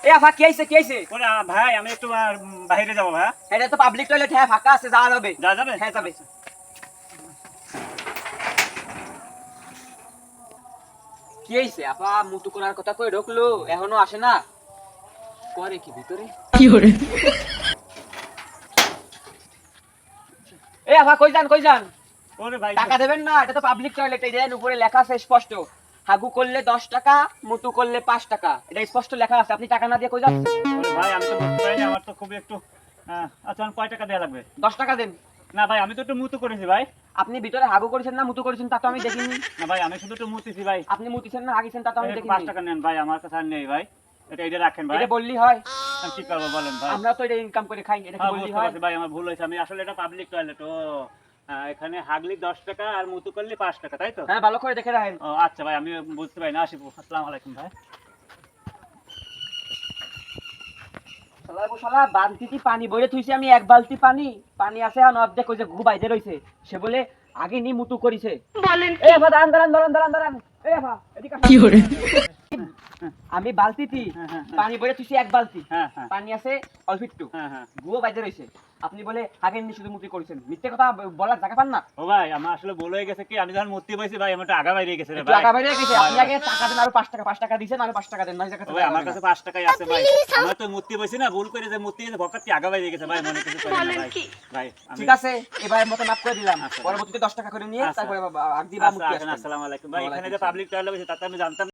এ আফা কি আইছে কি আইছে? ওরে ভাই আমি একটু বাইরে যাবো ভাই। এটা তো পাবলিক টয়লেট, হ্যাঁ ফাঁকা আছে, যাওয়া যাবে। যা যাবে? হ্যাঁ যাবে। কি হইছে আপা? মুতু করার কথা কই ঢুকলো, এখনো আসে না? করে কি ভিতরে? কি করে? এ আপা কই যান কই যান? ওরে ভাই টাকা দেবেন না, এটা তো পাবলিক টয়লেট। এই দেন উপরে লেখা আছে স্পষ্ট, হাগু করলে 10 টাকা, মুতু করলে 5 টাকা। এটা স্পষ্ট লেখা আছে, আপনি টাকা না দিয়ে কই যান? ওরে ভাই আমি তো বুঝতে পারিনি, আমার তো খুবই একটু আচ্ছা কয় টাকা দেওয়া লাগবে? 10 টাকা দেন। না ভাই আমি তো একটু মুতু করেছি ভাই। আপনি ভিতরে হাগু করেছেন না মুতু করেছেন তা তো আমি দেখিনি। না ভাই আমি শুধু একটু মুতেছি ভাই। আপনি মুতিছেন না হাগিছেন তা তো আমি 5 দেখিনি। টাকা নেন ভাই, আমার কাছে আর নেই ভাই। এটা রাখেন ভাই। এটা বললি হয়? আমি কি করবো বলেন ভাই? আমরা তো এটা ইনকাম করে খাই, এটা কি হ্যাঁ বললি বুঝতে হয়? পারছি ভাই, আমার ভুল হয়েছে। আমি আসলে এটা পাবলিক টয়লেট। ও এখানে হাগলি 10 টাকা আর মুতু করলে 5 টাকা, তাই তো? হ্যাঁ ভালো করে দেখে রাখেন। ও আচ্ছা ভাই, আমি বুঝতে পারি না। আসি, আসসালামু আলাইকুম ভাই। শালা বালতিতে পানি ভরে থুইছি আমি, এক বালতি পানি। পানি আছে আর অর্ধেক ওই যে ঘু বাইরে রইছে। সে বলে আগে নি মুতু করিছে। বলেন এ ভাই দাঁড়ান দাঁড়ান দাঁড়ান দাঁড়ান দাঁড়ান। এ ভাই এদিকে আসেন। কি করে? আমি বালতিতে পানি ভরে থুইছি এক বালতি। হ্যাঁ হ্যাঁ পানি আছে অল্প একটু, হ্যাঁ হ্যাঁ। গুও বাইরে রইছে। আপনি বলে আগে নি শুধু মুতি করেছেন, মিথ্যে কথা বলার জায়গা পান না। ও ভাই আমার আসলে ভুল হয়ে গেছে কি, আমি যখন মূর্তি পাইছি ভাই আমার একটু আগা বাইরে গেছে রে একটু ভাই। আগা বাইরে গেছে। আপনি আগে টাকা দেন, আরো 5 টাকা 5 টাকা দিয়েছেন, আরো 5 টাকা দেন। নয় ও ভাই আমার কাছে 5 টাকাই আছে ভাই। আমার তো মূর্তি পাইছি না, ভুল করে যে মূর্তি গেছে ভকাত কি আগা বাইরে গেছে ভাই, মনে কিছু করেন না ভাই। ভাই আমি ঠিক আছে, এবারের মতো মাফ করে দিলাম। আচ্ছা। পরবর্তীতে 10 টাকা করে নিয়ে আচ্ছা। তারপরে আগ দিবা মুতি আচ্ছা আসবেন। আসসালামু আলাইকুম ভাই। এখানে যে ওয়ালাইকুম পাবলিক টয়লেট আছে তাতে আমি জানতাম না।